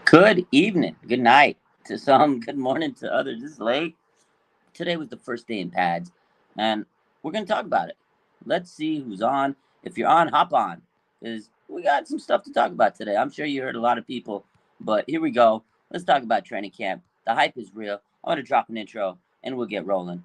Good evening, good night to some, good morning to others. It's late. Today was the first day in pads, and we're going to talk about it. Let's see who's on. If you're on, hop on, because we got some stuff to talk about today. I'm sure you heard a lot of people, but here we go. Let's talk about training camp. The hype is real. I'm going to drop an intro, and we'll get rolling.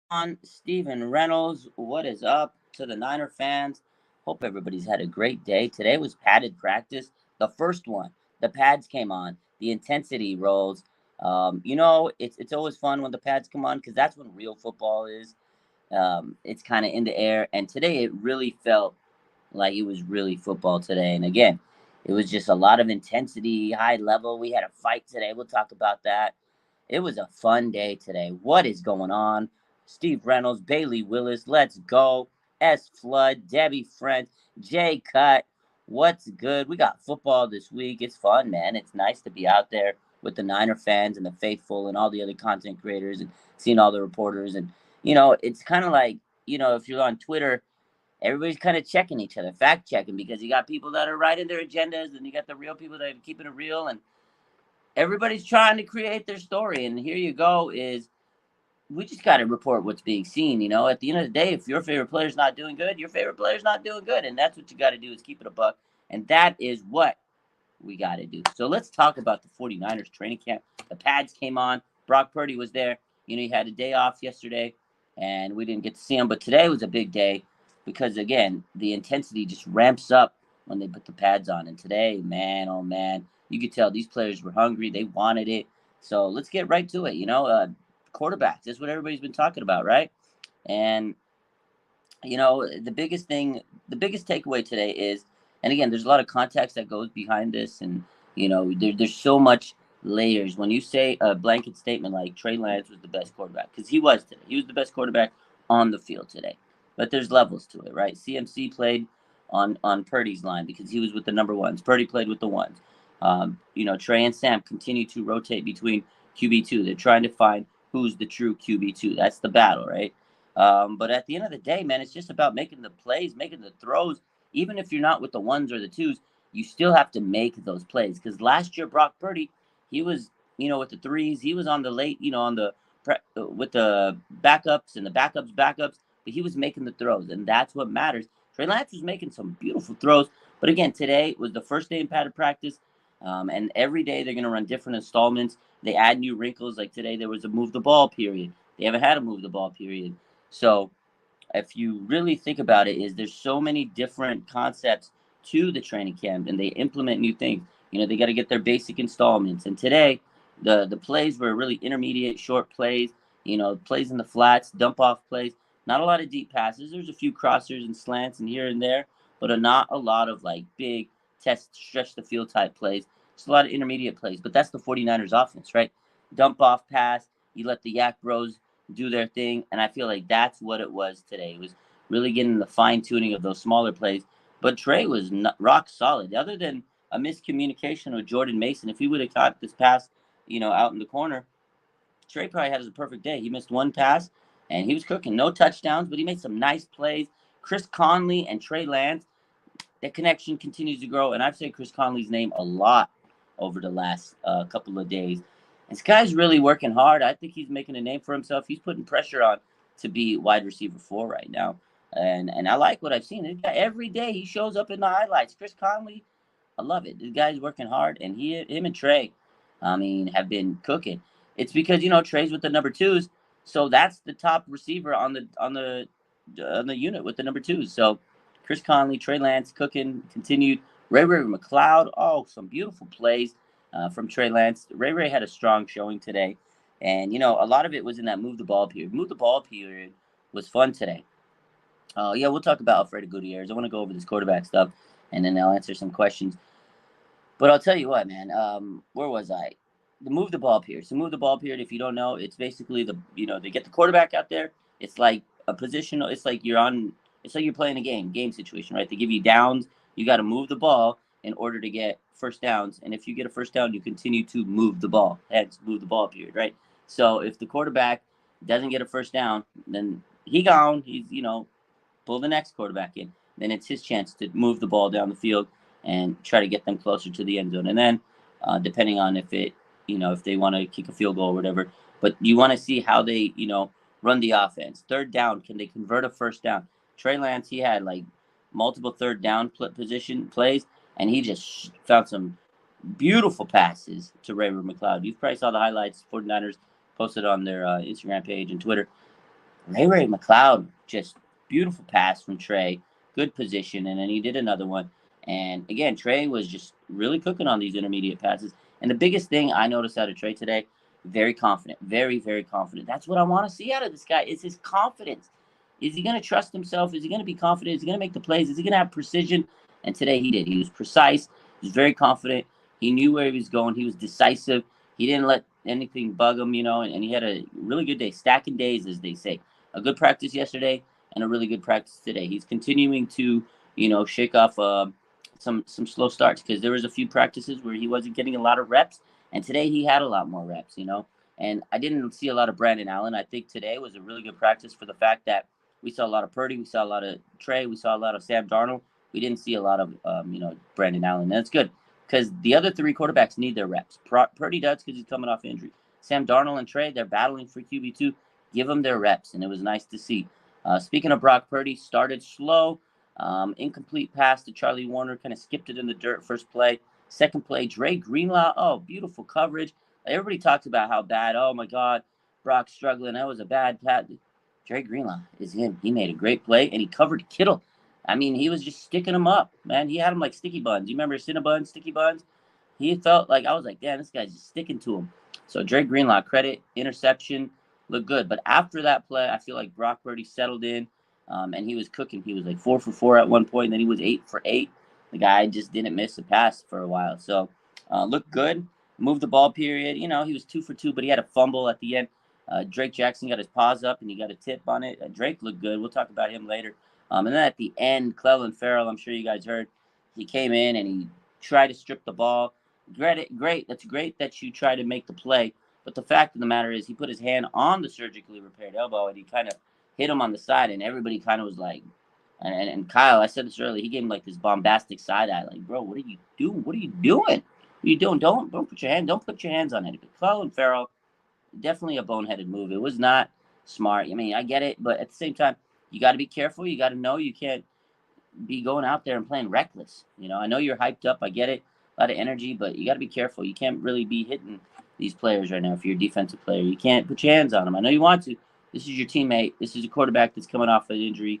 On Steven Reynolds. What is up to the Niner fans? Hope everybody's had a great day. Today was padded practice, the first one. The pads came on, the intensity rolls. It's always fun when the pads come on because that's when real football is. It's kind of in the air, and today it really felt like it was really football today. And again, it was just a lot of intensity, high level. We had a fight today. We'll talk about that. It was a fun day today. What is going on? Steve Reynolds, Bailey Willis, let's go. S. Flood, Debbie Friend, Jay Cut. What's good? We got football this week. It's fun, man. It's nice to be out there with the Niner fans and the faithful and all the other content creators and seeing all the reporters. And, it's kind of like, if you're on Twitter, everybody's kind of checking each other, fact checking, because you got people that are writing their agendas and you got the real people that are keeping it real. And everybody's trying to create their story. And here you go is we just got to report what's being seen. At the end of the day, if your favorite player's not doing good, your favorite player's not doing good. And that's what you got to do is keep it a buck. And that is what we got to do. So let's talk about the 49ers training camp. The pads came on. Brock Purdy was there. He had a day off yesterday and we didn't get to see him. But today was a big day because, again, the intensity just ramps up when they put the pads on. And today, man, oh, man, you could tell these players were hungry. They wanted it. So let's get right to it. Quarterbacks. That's what everybody's been talking about, right? And the biggest takeaway today is, and again, there's a lot of context that goes behind this, and there's so much layers. When you say a blanket statement like Trey Lance was the best quarterback, because he was today, he was the best quarterback on the field today. But there's levels to it, right? CMC played on Purdy's line because he was with the number ones. Purdy played with the ones. Trey and Sam continue to rotate between QB2. They're trying to find who's the true QB2. That's the battle, right? But at the end of the day, man, it's just about making the plays, making the throws. Even if you're not with the ones or the twos, you still have to make those plays. Because last year, Brock Purdy, he was, with the threes. He was on the late, with the backups and the backups. But he was making the throws, and that's what matters. Trey Lance was making some beautiful throws. But again, today was the first day in padded practice. And every day they're going to run different installments. They add new wrinkles. Like today, there was a move the ball period. They haven't had a move the ball period. So if you really think about it, there's so many different concepts to the training camp, and they implement new things. They got to get their basic installments. And today, the plays were really intermediate, short plays. Plays in the flats, dump off plays. Not a lot of deep passes. There's a few crossers and slants and here and there, but not a lot of like big stretch the field type plays. Just a lot of intermediate plays. But that's the 49ers offense, right? Dump off pass. You let the Yak Bros do their thing, and I feel like that's what it was today. It was really getting the fine tuning of those smaller plays. But Trey was rock solid. Other than a miscommunication with Jordan Mason, if he would have caught this pass, out in the corner, Trey probably had a perfect day. He missed one pass, and he was cooking. No touchdowns, but he made some nice plays. Chris Conley and Trey Lance, that connection continues to grow, and I've said Chris Conley's name a lot over the last couple of days. This guy's really working hard. I think he's making a name for himself. He's putting pressure on to be wide receiver 4 right now. And I like what I've seen. This guy, every day he shows up in the highlights. Chris Conley, I love it. This guy's working hard, and him and Trey, have been cooking. It's because Trey's with the number twos, so that's the top receiver on the unit with the number twos. So Chris Conley, Trey Lance cooking, continued. Ray McLeod, some beautiful plays from Trey Lance. Ray had a strong showing today. And, a lot of it was in that move the ball period. Move the ball period was fun today. We'll talk about Alfredo Gutierrez. I want to go over this quarterback stuff, and then I'll answer some questions. But I'll tell you what, man. Where was I? The move the ball period. So move the ball period, if you don't know, it's basically they get the quarterback out there. It's like a positional. It's like you're playing a game situation, right? They give you downs. You got to move the ball in order to get first downs, and if you get a first down, you continue to move the ball. Hence, move the ball period, right? So if the quarterback doesn't get a first down, then he gone. He's pull the next quarterback in. Then it's his chance to move the ball down the field and try to get them closer to the end zone. And then, depending on if they want to kick a field goal or whatever, but you want to see how they, run the offense. Third down, can they convert a first down? Trey Lance, he had like multiple third down position plays, and he just found some beautiful passes to Ray McCloud. You probably saw the highlights 49ers posted on their Instagram page and Twitter. Ray McCloud, just beautiful pass from Trey, good position, and then he did another one. And again, Trey was just really cooking on these intermediate passes. And the biggest thing I noticed out of Trey today, very confident, very, very confident. That's what I want to see out of this guy is his confidence. Is he going to trust himself? Is he going to be confident? Is he going to make the plays? Is he going to have precision? And today he did. He was precise. He was very confident. He knew where he was going. He was decisive. He didn't let anything bug him, and he had a really good day, stacking days, as they say. A good practice yesterday and a really good practice today. He's continuing to, shake off some slow starts because there was a few practices where he wasn't getting a lot of reps, and today he had a lot more reps, And I didn't see a lot of Brandon Allen. I think today was a really good practice for the fact that we saw a lot of Purdy, we saw a lot of Trey, we saw a lot of Sam Darnold. We didn't see a lot of, Brandon Allen. And that's good because the other three quarterbacks need their reps. Purdy does because he's coming off injury. Sam Darnold and Trey, they're battling for QB2. Give them their reps, and it was nice to see. Speaking of Brock Purdy, started slow. Incomplete pass to Charlie Warner, kind of skipped it in the dirt first play. Second play, Dre Greenlaw. Oh, beautiful coverage. Everybody talks about how bad, oh my God, Brock's struggling. That was a bad pass. Dre Greenlaw is in. He made a great play, and he covered Kittle. I mean, he was just sticking him up, man. He had him like sticky buns. You remember Cinnabon, sticky buns? He felt like, I was like, damn, this guy's just sticking to him. So Dre Greenlaw, credit, interception, looked good. But after that play, I feel like Brock Purdy settled in, and he was cooking. He was like 4 for 4 at one point, and then he was 8 for 8. The guy just didn't miss a pass for a while. So looked good. Moved the ball period. He was 2 for 2, but he had a fumble at the end. Drake Jackson got his paws up, and he got a tip on it. Drake looked good. We'll talk about him later. And then at the end, Clelin Ferrell, I'm sure you guys heard, he came in and he tried to strip the ball. Great. That's great that you try to make the play. But the fact of the matter is he put his hand on the surgically repaired elbow, and he kind of hit him on the side, and everybody kind of was like, and Kyle, I said this earlier, he gave him like this bombastic side eye, like, bro, what are you doing? What are you doing? What are you doing? Don't put your hands on it. But Clelin Ferrell, definitely a boneheaded move. It was not smart. I mean, I get it, but at the same time, you got to be careful. You got to know you can't be going out there and playing reckless. I know you're hyped up. I get it. A lot of energy, but you got to be careful. You can't really be hitting these players right now if you're a defensive player. You can't put your hands on them. I know you want to. This is your teammate. This is a quarterback that's coming off an injury.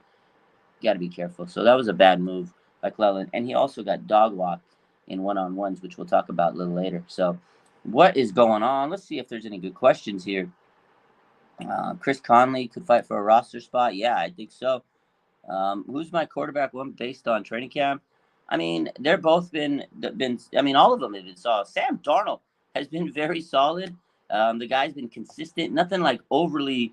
You got to be careful. So that was a bad move by Clelin. And he also got dog walked in one-on-ones, which we'll talk about a little later. So what is going on? Let's see if there's any good questions here. Chris Conley could fight for a roster spot. Yeah, I think so. Who's my quarterback one based on training camp? I mean, they're both been. I mean, all of them have been solid. Sam Darnold has been very solid. The guy's been consistent. Nothing like overly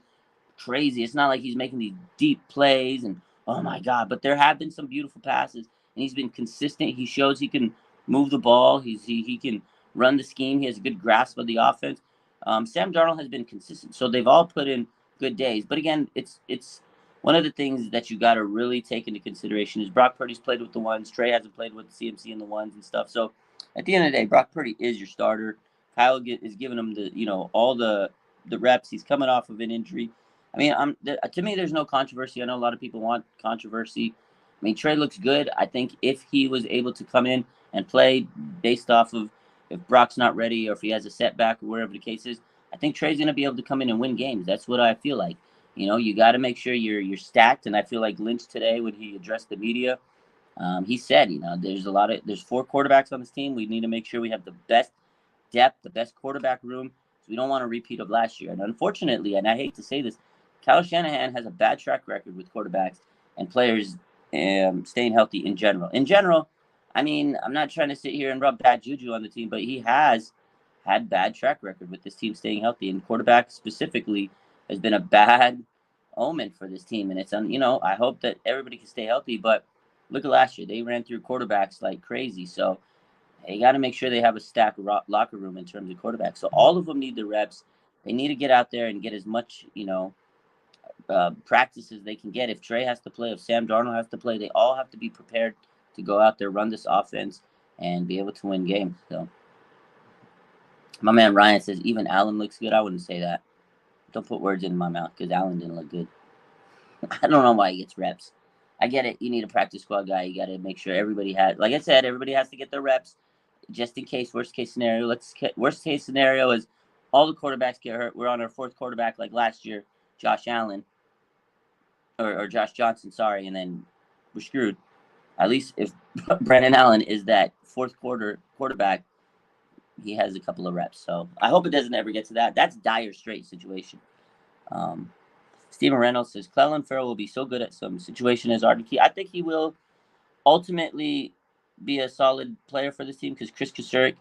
crazy. It's not like he's making these deep plays and oh my God. But there have been some beautiful passes, and he's been consistent. He shows he can move the ball. He can run the scheme. He has a good grasp of the offense. Sam Darnold has been consistent. So they've all put in good days. But again, it's one of the things that you got to really take into consideration is Brock Purdy's played with the ones. Trey hasn't played with the CMC and the ones and stuff. So at the end of the day, Brock Purdy is your starter. Kyle is giving him all the reps. He's coming off of an injury. I mean, to me, there's no controversy. I know a lot of people want controversy. I mean, Trey looks good. I think if he was able to come in and play based off of if Brock's not ready or if he has a setback or whatever the case is, I think Trey's going to be able to come in and win games. That's what I feel like. You got to make sure you're stacked. And I feel like Lynch today, when he addressed the media, he said, there's 4 quarterbacks on this team. We need to make sure we have the best depth, the best quarterback room. So we don't want a repeat of last year. And unfortunately, and I hate to say this, Kyle Shanahan has a bad track record with quarterbacks and players staying healthy in general. In general, I mean, I'm not trying to sit here and rub bad juju on the team, but he has had bad track record with this team staying healthy. And quarterback specifically has been a bad omen for this team. And it's, I hope that everybody can stay healthy. But look at last year. They ran through quarterbacks like crazy. So you got to make sure they have a stacked locker room in terms of quarterbacks. So all of them need the reps. They need to get out there and get as much, practices they can get. If Trey has to play, if Sam Darnold has to play, they all have to be prepared to go out there, run this offense, and be able to win games. So my man Ryan says even Allen looks good. I wouldn't say that. Don't put words in my mouth because Allen didn't look good. I don't know why he gets reps. I get it. You need a practice squad guy. You got to make sure everybody has, like I said, everybody has to get their reps just in case. Worst case scenario. Worst case scenario is all the quarterbacks get hurt. We're on our fourth quarterback like last year, Josh Allen or Josh Johnson. Sorry, and then we're screwed. At least if Brandon Allen is that fourth quarterback, he has a couple of reps. So I hope it doesn't ever get to that. That's dire straight situation. Steven Reynolds says Clelin Ferrell will be so good at some situation as Arden Key. I think he will ultimately be a solid player for this team because Chris Kasurek,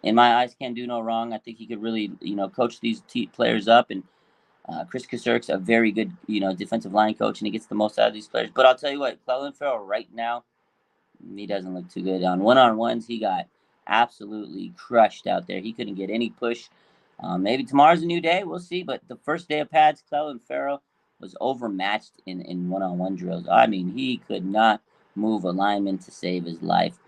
in my eyes, can do no wrong. I think he could really, coach these players up. And Chris Kasurik's a very good, defensive line coach, and he gets the most out of these players. But I'll tell you what, Clelin Ferrell right now, he doesn't look too good. On one-on-ones, he got absolutely crushed out there. He couldn't get any push. Maybe tomorrow's a new day. We'll see. But the first day of pads, Clelin Ferrell was overmatched in one-on-one drills. I mean, he could not move a lineman to save his life.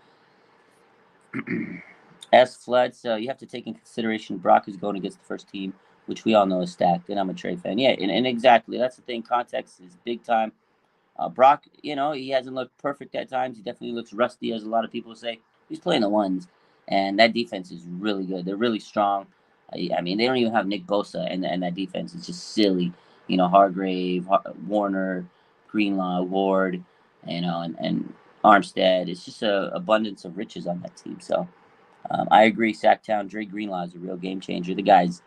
S. Flood, so you have to take in consideration Brock is going against the first team, which we all know is stacked, and I'm a Trey fan. Yeah, and exactly. That's the thing. Context is big time. Brock, he hasn't looked perfect at times. He definitely looks rusty, as a lot of people say. He's playing the ones, and that defense is really good. They're really strong. I mean, they don't even have Nick Bosa, and that defense is just silly. Hargrave, Warner, Greenlaw, Ward, and Armstead. It's just an abundance of riches on that team. So I agree. Sacktown, Dre Greenlaw is a real game changer. The guy's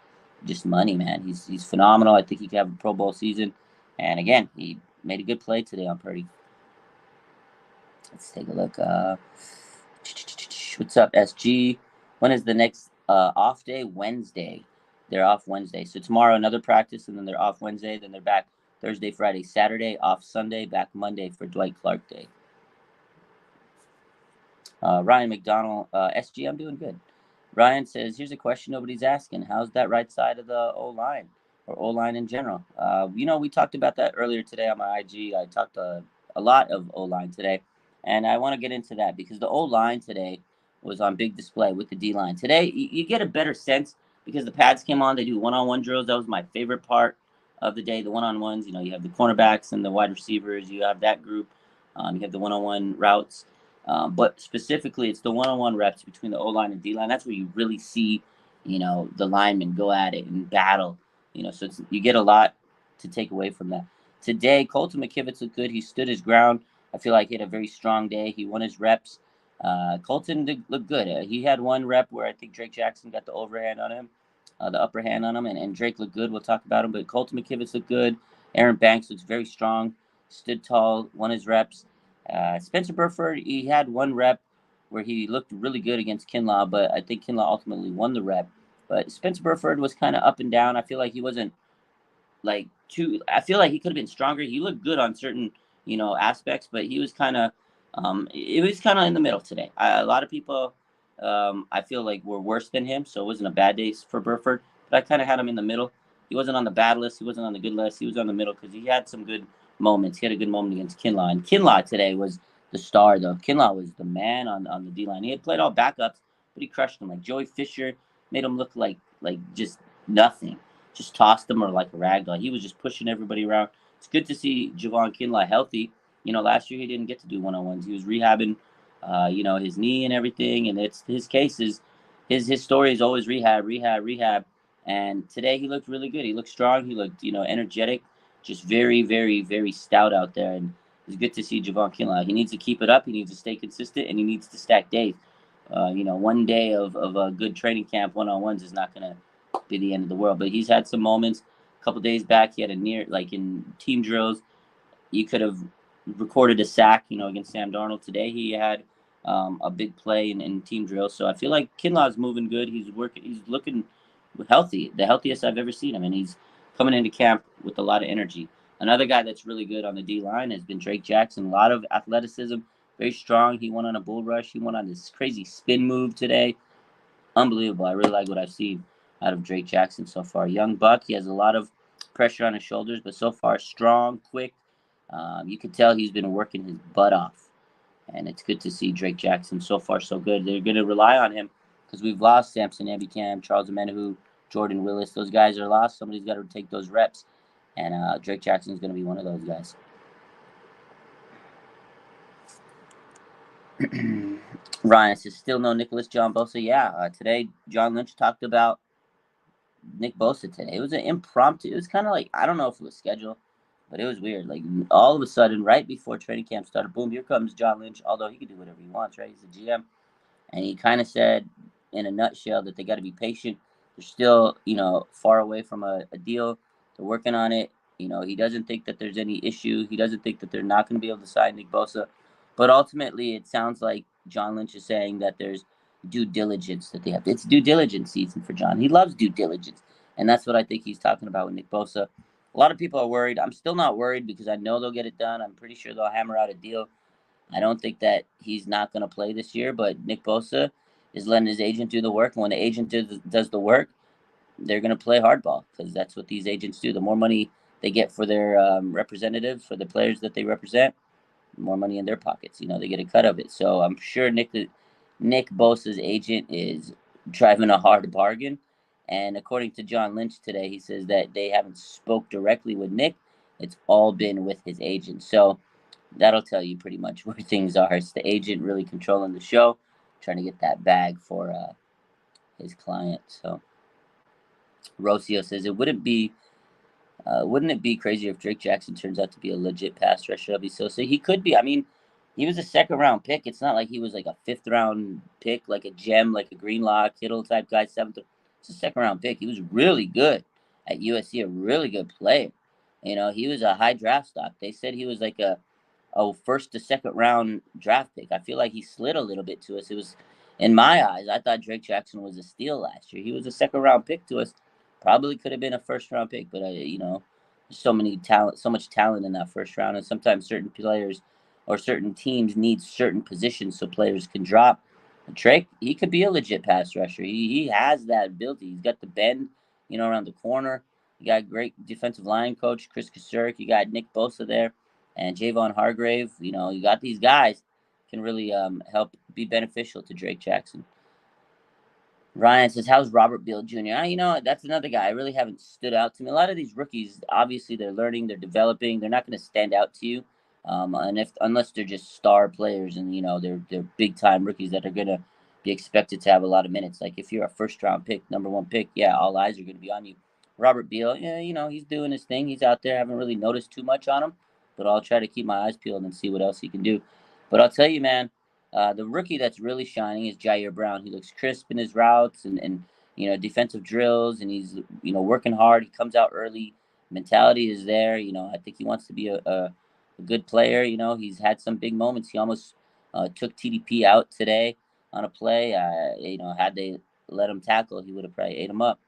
just money, man. He's phenomenal. I think he could have a Pro Bowl season. And again, he made a good play today on Purdy. Let's take a look. What's up, SG? When is the next off day? Wednesday. They're off Wednesday. So tomorrow, another practice, and then they're off Wednesday. Then they're back Thursday, Friday, Saturday, off Sunday, back Monday for Dwight Clark Day. Ryan McDonald, SG, I'm doing good. Ryan says, here's a question nobody's asking. How's that right side of the O-line or O-line in general? We talked about that earlier today on my IG. I talked a lot of O-line today, and I want to get into that because the O-line today was on big display with the D-line. Today, you get a better sense because the pads came on. They do one-on-one drills. That was my favorite part of the day, the one-on-ones. You have the cornerbacks and the wide receivers. You have that group. You have the one-on-one routes. But specifically, it's the one-on-one reps between the O-line and D-line. That's where you really see, the linemen go at it and battle. So you get a lot to take away from that. Today, Colton McKivitz looked good. He stood his ground. I feel like he had a very strong day. He won his reps. Colton did look good. He had one rep where I think Drake Jackson got the overhand on him, the upper hand on him, and Drake looked good. We'll talk about him. But Colton McKivitz looked good. Aaron Banks looks very strong, stood tall, won his reps. Spencer Burford, he had one rep where he looked really good against Kinlaw, but I think Kinlaw ultimately won the rep. But Spencer Burford was kind of up and down. I feel like he wasn't I feel like he could have been stronger. He looked good on certain, aspects, but he was kind of, it was kind of in the middle today. A lot of people, I feel like were worse than him, so it wasn't a bad day for Burford. But I kind of had him in the middle. He wasn't on the bad list. He wasn't on the good list. He was on the middle because he had some good moments. He had a good moment against Kinlaw. And Kinlaw today was the star, though. Kinlaw was the man on the D-line. He had played all backups, but he crushed them. Like Joey Fisher made him look like just nothing. Just tossed him or like a rag doll. He was just pushing everybody around. It's good to see Javon Kinlaw healthy. Last year he didn't get to do one-on-ones. He was rehabbing, his knee and everything. And it's his case is his story is always rehab. And today he looked really good. He looked strong. He looked, energetic. Just very, very, very stout out there. And it's good to see Javon Kinlaw. He needs to keep it up. He needs to stay consistent, and he needs to stack days. One day of a good training camp one-on-ones is not going to be the end of the world. But he's had some moments. A couple days back, he had a near, like in team drills, you could have recorded a sack, against Sam Darnold. Today he had a big play in team drills. So I feel like Kinlaw's moving good. He's looking healthy, the healthiest I've ever seen him, and he's coming into camp with a lot of energy. Another guy that's really good on the D-line has been Drake Jackson. A lot of athleticism, very strong. He went on a bull rush. He went on this crazy spin move today. Unbelievable. I really like what I've seen out of Drake Jackson so far. Young buck. He has a lot of pressure on his shoulders, but so far strong, quick. You can tell he's been working his butt off, and it's good to see Drake Jackson so far so good. They're going to rely on him because we've lost Samson Ebicam, Charles Omenihu, Jordan Willis. Those guys are lost. Somebody's got to take those reps, and Drake Jackson is going to be one of those guys. Ryan says, still no Nicholas John Bosa. Yeah, today John Lynch talked about Nick Bosa today. It was an impromptu. It was kind of like, I don't know if it was scheduled, but it was weird. Like, all of a sudden, right before training camp started, boom, here comes John Lynch, although he can do whatever he wants, right? He's the GM. And he kind of said, in a nutshell, that they got to be patient. They're still, far away from a deal. They're working on it. He doesn't think that there's any issue. He doesn't think that they're not going to be able to sign Nick Bosa. But ultimately, it sounds like John Lynch is saying that there's due diligence that they have. It's due diligence season for John. He loves due diligence. And that's what I think he's talking about with Nick Bosa. A lot of people are worried. I'm still not worried because I know they'll get it done. I'm pretty sure they'll hammer out a deal. I don't think that he's not going to play this year, but Nick Bosa is letting his agent do the work. And when the agent does the work, they're going to play hardball because that's what these agents do. The more money they get for their representatives, for the players that they represent, more money in their pockets. They get a cut of it. So I'm sure Nick Bosa's agent is driving a hard bargain. And according to John Lynch today, he says that they haven't spoke directly with Nick. It's all been with his agent. So that'll tell you pretty much where things are. It's the agent really controlling the show, trying to get that bag for his client. So Rocio says wouldn't it be crazy if Drake Jackson turns out to be a legit pass rusher? So he could be. I mean, he was a second round pick. It's not like he was like a fifth round pick, like a gem, like a Greenlaw, Kittle type guy, seventh. It's a second round pick. He was really good at USC, a really good player. He was a high draft stock. They said he was like a first to second round draft pick. I feel like he slid a little bit to us. It was, in my eyes, I thought Drake Jackson was a steal last year. He was a second round pick to us. Probably could have been a first round pick, but there's so much talent in that first round, and sometimes certain players or certain teams need certain positions so players can drop. Drake, he could be a legit pass rusher. He has that ability. He's got the bend, around the corner. You got great defensive line coach Chris Kasurk. You got Nick Bosa there and Javon Hargrave. You got these guys can really help be beneficial to Drake Jackson. Ryan says, how's Robert Beal Jr.? That's another guy. I really haven't stood out to me. A lot of these rookies, obviously, they're learning, they're developing. They're not going to stand out to you, unless they're just star players and they're big time rookies that are going to be expected to have a lot of minutes. Like if you're a first round pick, number one pick, yeah, all eyes are going to be on you. Robert Beal, yeah, he's doing his thing. He's out there. I haven't really noticed too much on him, but I'll try to keep my eyes peeled and see what else he can do. But I'll tell you, man. The rookie that's really shining is Jair Brown. He looks crisp in his routes and defensive drills, and he's working hard. He comes out early. Mentality is there. I think he wants to be a good player. He's had some big moments. He almost took TDP out today on a play. Had they let him tackle, he would have probably ate him up.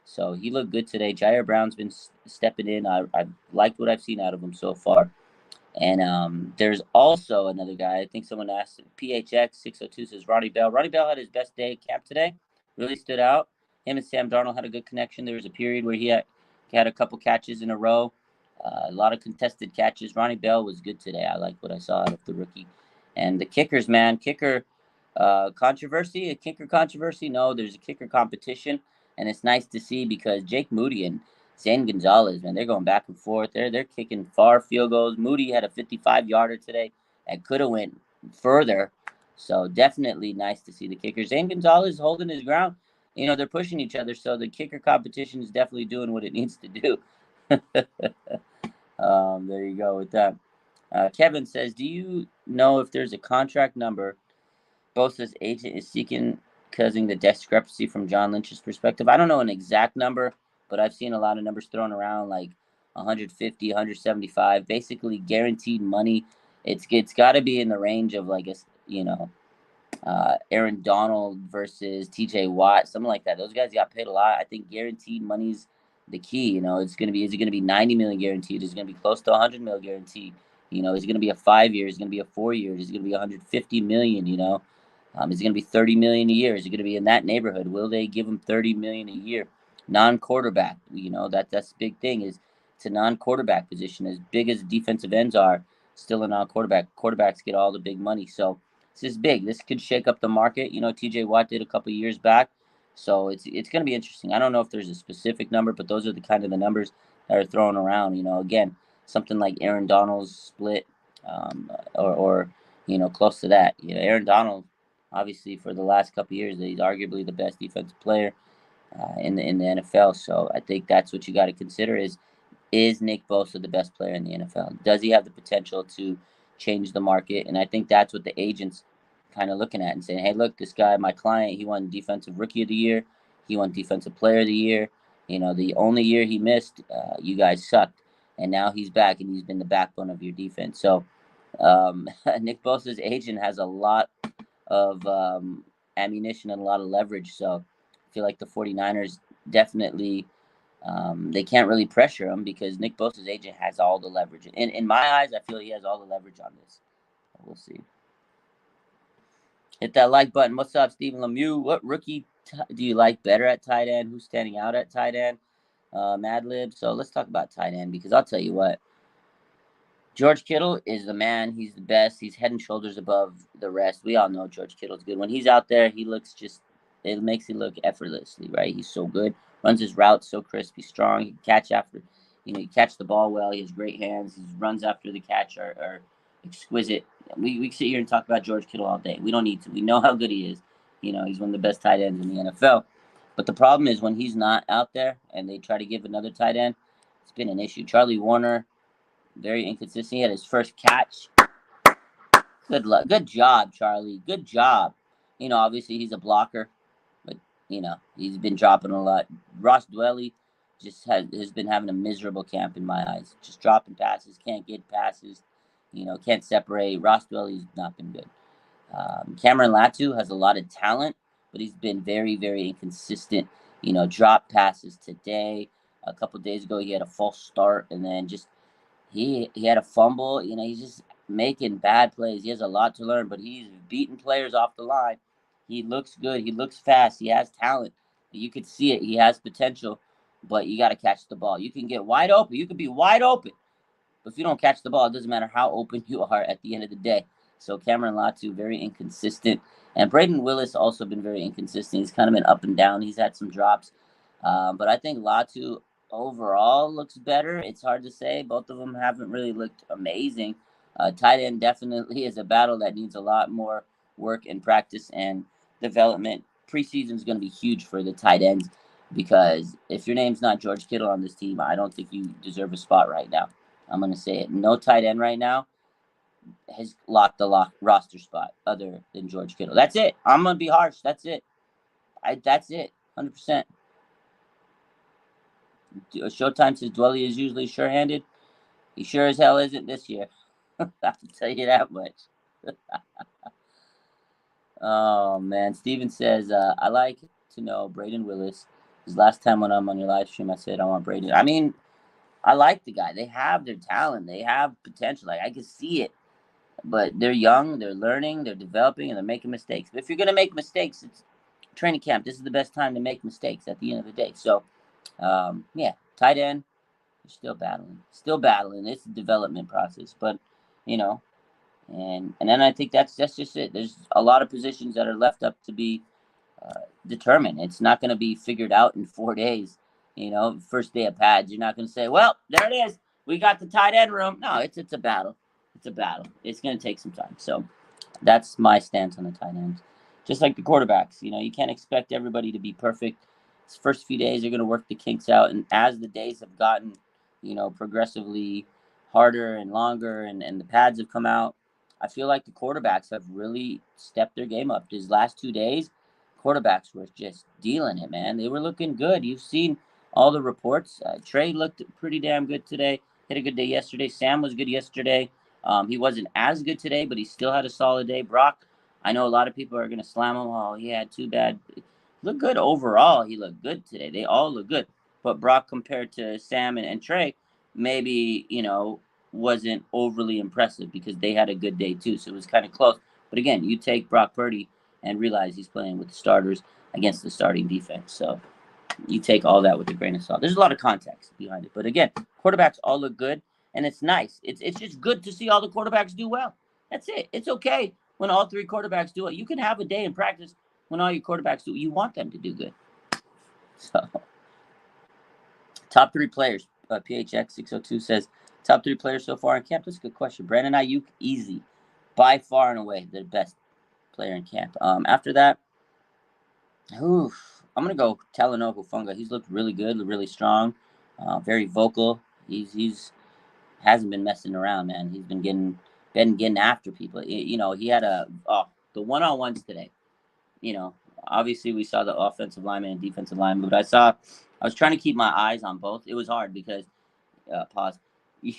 So he looked good today. Jair Brown's been stepping in. I liked what I've seen out of him so far. And there's also another guy. I think someone asked PHX 602 says Ronnie Bell. Ronnie Bell had his best day at camp today. Really stood out. Him and Sam Darnold had a good connection. There was a period where he had a couple catches in a row. A lot of contested catches. Ronnie Bell was good today. I like what I saw out of the rookie. And the kickers, man. Kicker controversy. A kicker controversy? No, there's a kicker competition. And it's nice to see because Jake Moody and Zane Gonzalez, man, they're going back and forth. They're kicking far field goals. Moody had a 55-yarder today and could have went further. So definitely nice to see the kicker. Zane Gonzalez holding his ground. They're pushing each other, so the kicker competition is definitely doing what it needs to do. There you go with that. Kevin says, do you know if there's a contract number Bosa's agent is seeking causing the discrepancy from John Lynch's perspective? I don't know an exact number, but I've seen a lot of numbers thrown around like 150, 175, basically guaranteed money. It's got to be in the range of like Aaron Donald versus TJ Watt, something like that. Those guys got paid a lot. I think guaranteed money's the key. Is it going to be 90 million guaranteed? Is it going to be close to 100 million guaranteed? You know, is it going to be a 5 year? Is it going to be a 4 year? Is it going to be 150 million? You know, is it going to be 30 million a year? Is it going to be in that neighborhood? Will they give him 30 million a year? Non-quarterback, you know, that's the big thing. Is it's a non-quarterback position. As big as defensive ends are, still a non-quarterback. Quarterbacks get all the big money. So this is big. This could shake up the market. You know, T.J. Watt did a couple years back. So it's going to be interesting. I don't know if there's a specific number, but those are the kind of the numbers that are thrown around. You know, again, something like Aaron Donald's split, or you know, close to that. You know, Aaron Donald, obviously for the last couple of years, he's arguably the best defensive player in the NFL. So I think that's what you got to consider: is Nick Bosa the best player in the NFL? Does he have the potential to change the market? And I think that's what the agents kind of looking at and saying, hey, look, this guy, my client, he won Defensive Rookie of the Year. He won Defensive Player of the Year. You know, the only year he missed, you guys sucked. And now he's back and he's been the backbone of your defense. So Nick Bosa's agent has a lot of ammunition and a lot of leverage. So I feel like the 49ers definitely they can't really pressure him because Nick Bosa's agent has all the leverage. In my eyes, I feel he has all the leverage on this. We'll see. Hit that like button. What's up, Stephen Lemieux? What rookie do you like better at tight end? Who's standing out at tight end? Mad Lib. So let's talk about tight end because I'll tell you what. George Kittle is the man. He's the best. He's head and shoulders above the rest. We all know George Kittle's good. When he's out there, he looks just, it makes him look effortlessly, right? He's so good. Runs his routes so crisp. He's strong. He can catch after, you know, he catch the ball well. He has great hands. His runs after the catch are exquisite. We sit here and talk about George Kittle all day. We don't need to. We know how good he is. You know, he's one of the best tight ends in the NFL. But the problem is when he's not out there and they try to give another tight end, it's been an issue. Charlie Warner, very inconsistent. He had his first catch. Good luck. Good job, Charlie. Good job. You know, obviously he's a blocker, but you know he's been dropping a lot. Ross Dwelly just has been having a miserable camp in my eyes. Just dropping passes, can't get passes. You know, can't separate. Ross Dwelly's not been good. Cameron Latu has a lot of talent, but he's been very, very inconsistent. You know, drop passes today. A couple days ago, he had a false start, and then just he had a fumble. You know, he's just making bad plays. He has a lot to learn, but he's beating players off the line. He looks good. He looks fast. He has talent. You could see it. He has potential, but you got to catch the ball. You can get wide open. You could be wide open, but if you don't catch the ball, it doesn't matter how open you are at the end of the day. So Cameron Latu, very inconsistent. And Braden Willis also been very inconsistent. He's kind of been up and down. He's had some drops. But I think Latu overall looks better. It's hard to say. Both of them haven't really looked amazing. Tight end definitely is a battle that needs a lot more work and practice and development. Preseason is going to be huge for the tight ends because if your name's not George Kittle on this team, I don't think you deserve a spot right now. I'm going to say it. No tight end right now has locked the roster spot other than George Kittle. That's it. I'm going to be harsh. That's it. That's it. 100%. Showtime says Dwelly is usually sure-handed. He sure as hell isn't this year. I have to tell you that much. Oh, man. Steven says, I like to know Braden Willis. His last time when I'm on your live stream, I said I want Braden. I mean, I like the guy. They have their talent. They have potential. Like, I can see it. But they're young. They're learning. They're developing, and they're making mistakes. But if you're going to make mistakes, it's training camp. This is the best time to make mistakes at the end of the day. So, yeah, tight end, still battling. Still battling. It's a development process. But, you know, and then I think that's just it. There's a lot of positions that are left up to be determined. It's not going to be figured out in 4 days. You know, first day of pads, you're not going to say, well, there it is. We got the tight end room. No, it's a battle. It's a battle. It's going to take some time. So that's my stance on the tight ends. Just like the quarterbacks, you know, you can't expect everybody to be perfect. These first few days, you're going to work the kinks out. And as the days have gotten, you know, progressively harder and longer and the pads have come out, I feel like the quarterbacks have really stepped their game up. These last 2 days, quarterbacks were just dealing it, man. They were looking good. You've seen all the reports. Trey looked pretty damn good today. Had a good day yesterday. Sam was good yesterday. He wasn't as good today, but he still had a solid day. Brock, I know a lot of people are going to slam him. Oh, he had too bad. Look good overall. He looked good today. They all look good. But Brock compared to Sam and Trey, maybe, you know, wasn't overly impressive because they had a good day too. So it was kind of close. But again, you take Brock Purdy and realize he's playing with the starters against the starting defense. So you take all that with a grain of salt. There's a lot of context behind it. But again, quarterbacks all look good, and it's nice. It's just good to see all the quarterbacks do well. That's it. It's okay when all three quarterbacks do it. You can have a day in practice when all your quarterbacks do it. You want them to do good. So, top three players. PHX 602 says, top three players so far in camp. That's a good question. Brandon Ayuk, easy. By far and away, the best player in camp. After that, I'm going to go Talanoa Hufanga. He's looked really good, really strong, very vocal. He's hasn't been messing around, man. He's been getting after people. He had the one-on-ones today. Obviously we saw the offensive lineman and defensive lineman, but I was trying to keep my eyes on both. It was hard because pause. You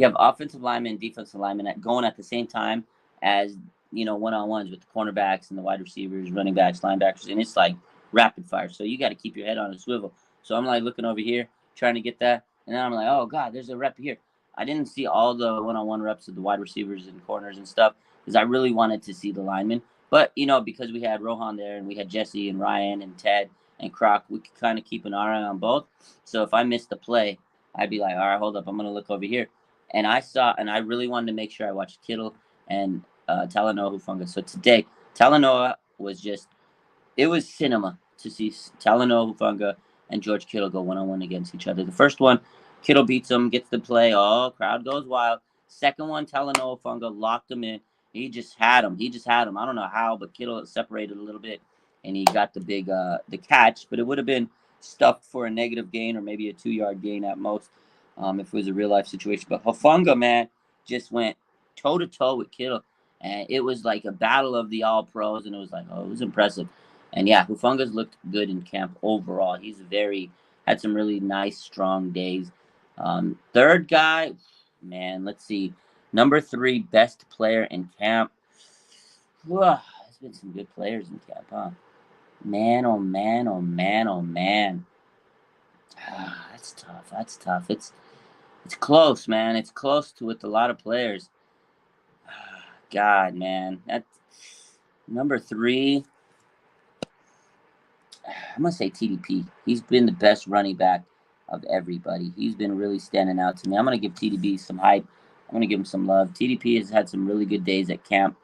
have offensive linemen and defensive linemen going at the same time as one-on-ones with the cornerbacks and the wide receivers, running backs, linebackers, and it's like rapid fire. So you got to keep your head on a swivel. So I'm like looking over here, trying to get that, and then I'm like, oh god, there's a rep here. I didn't see all the one-on-one reps of the wide receivers and corners and stuff because I really wanted to see the linemen. But because we had Rohan there and we had Jesse and Ryan and Ted and Croc, we could kind of keep an eye on both. So if I missed the play, I'd be like, all right, hold up, I'm gonna look over here. And I really wanted to make sure I watched Kittle and Talanoa Hufanga. So today, Talanoa it was cinema to see Talanoa Hufanga and George Kittle go one-on-one against each other. The first one, Kittle beats him, gets the play. Oh, crowd goes wild. Second one, Talanoa Hufanga locked him in. He just had him. I don't know how, but Kittle separated a little bit, and he got the big the catch. But it would have been stuffed for a negative gain or maybe a 2-yard gain at most if it was a real-life situation. But Hufanga, man, just went toe-to-toe with Kittle. And it was like a battle of the all-pros, and it was impressive. And yeah, Hufanga's looked good in camp overall. He's had some really nice, strong days. Third guy, man, let's see. Number 3, best player in camp. There's been some good players in camp, huh? Man, oh man, oh man, oh man. That's tough. It's close, man. It's close to with a lot of players. God, man. That's number 3. I'm going to say TDP. He's been the best running back of everybody. He's been really standing out to me. I'm going to give TDP some hype. I'm going to give him some love. TDP has had some really good days at camp.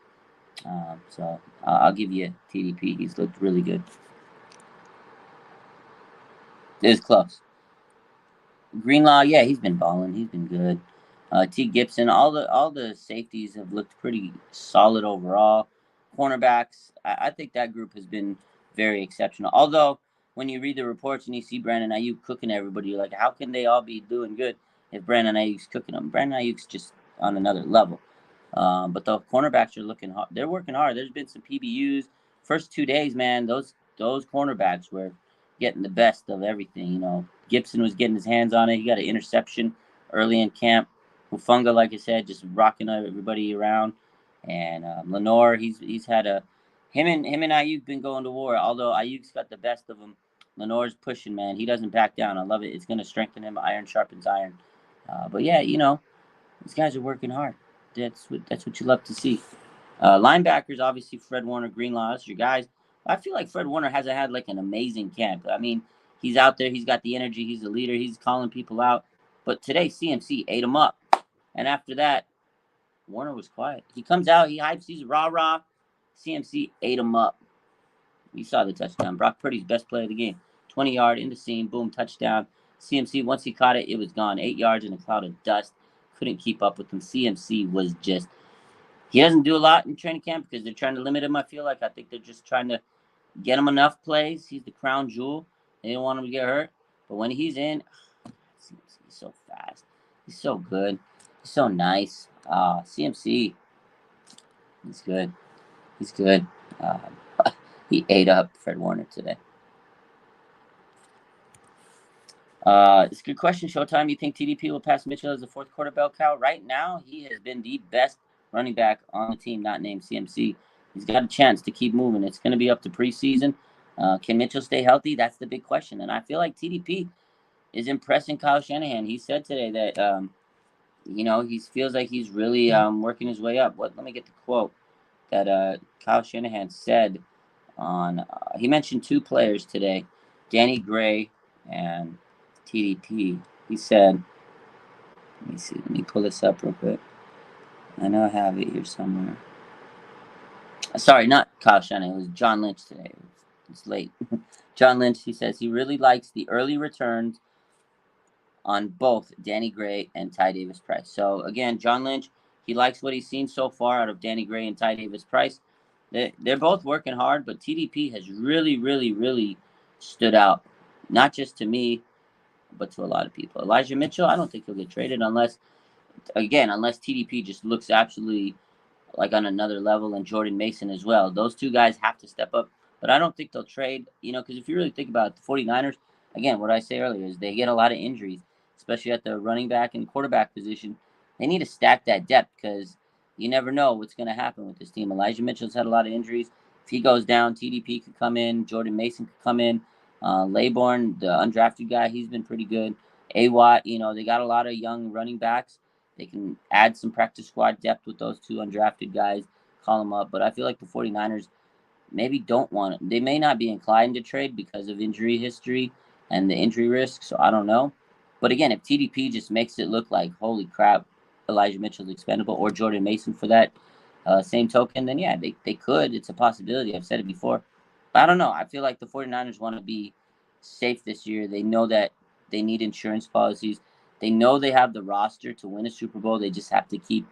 So I'll give you TDP. He's looked really good. It was close. Greenlaw, yeah, he's been balling. He's been good. T. Gibson, all the safeties have looked pretty solid overall. Cornerbacks, I think that group has been very exceptional. Although when you read the reports and you see Brandon Ayuk cooking everybody, you're like, how can they all be doing good if Brandon Ayuk's cooking them? Brandon Ayuk's just on another level. But the cornerbacks are looking hard. They're working hard. There's been some PBUs. First 2 days, man, those cornerbacks were getting the best of everything. Gibson was getting his hands on it. He got an interception early in camp. Hufanga, like I said, just rocking everybody around. And Lenore, he's had him and Ayuk been going to war. Although Ayuk's got the best of him, Lenore's pushing, man. He doesn't back down. I love it. It's going to strengthen him. Iron sharpens iron. But yeah, these guys are working hard. That's what you love to see. Linebackers, obviously, Fred Warner, Greenlaw, your guys. I feel like Fred Warner hasn't had like an amazing camp. I mean, he's out there. He's got the energy. He's the leader. He's calling people out. But today, CMC ate him up. And after that, Warner was quiet. He comes out. He hypes. He's rah-rah. CMC ate him up. You saw the touchdown. Brock Purdy's best play of the game. 20-yard in the seam. Boom, touchdown. CMC, once he caught it, it was gone. 8 yards in a cloud of dust. Couldn't keep up with him. CMC was just... He doesn't do a lot in training camp because they're trying to limit him, I feel like. I think they're just trying to get him enough plays. He's the crown jewel. They don't want him to get hurt. But when he's in, he's so fast. He's so good. He's so nice. CMC, he's good. He's good. He ate up Fred Warner today. It's a good question, Showtime. You think TDP will pass Mitchell as the fourth quarter bell cow? Right now, he has been the best running back on the team, not named CMC. He's got a chance to keep moving. It's going to be up to preseason. Can Mitchell stay healthy? That's the big question. And I feel like TDP is impressing Kyle Shanahan. He said today that, he feels like he's really working his way up. Let me get the quote that Kyle Shanahan said on. He mentioned two players today, Danny Gray and TDP. He said, "Let me see. Let me pull this up real quick. I know I have it here somewhere. Sorry, not Kyle Shanahan. It was John Lynch today. It's late. John Lynch. He says he really likes the early returns on both Danny Gray and Ty Davis Price. So again, John Lynch, he likes what he's seen so far out of Danny Gray and Ty Davis Price. They're both working hard, but TDP has really, really, really stood out, not just to me, but to a lot of people. Elijah Mitchell, I don't think he'll get traded unless TDP just looks absolutely like on another level, and Jordan Mason as well. Those two guys have to step up, but I don't think they'll trade, because if you really think about it, the 49ers, again, what I say earlier is they get a lot of injuries, especially at the running back and quarterback position. They need to stack that depth because you never know what's going to happen with this team. Elijah Mitchell's had a lot of injuries. If he goes down, TDP could come in, Jordan Mason could come in. Laybourne, the undrafted guy, he's been pretty good. A-Watt, they got a lot of young running backs. They can add some practice squad depth with those two undrafted guys, call them up. But I feel like the 49ers maybe don't want it. They may not be inclined to trade because of injury history and the injury risk, so I don't know. But again, if TDP just makes it look like, holy crap, Elijah Mitchell's expendable, or Jordan Mason for that same token, then yeah, they could. It's a possibility. I've said it before. But I don't know. I feel like the 49ers want to be safe this year. They know that they need insurance policies. They know they have the roster to win a Super Bowl. They just have to keep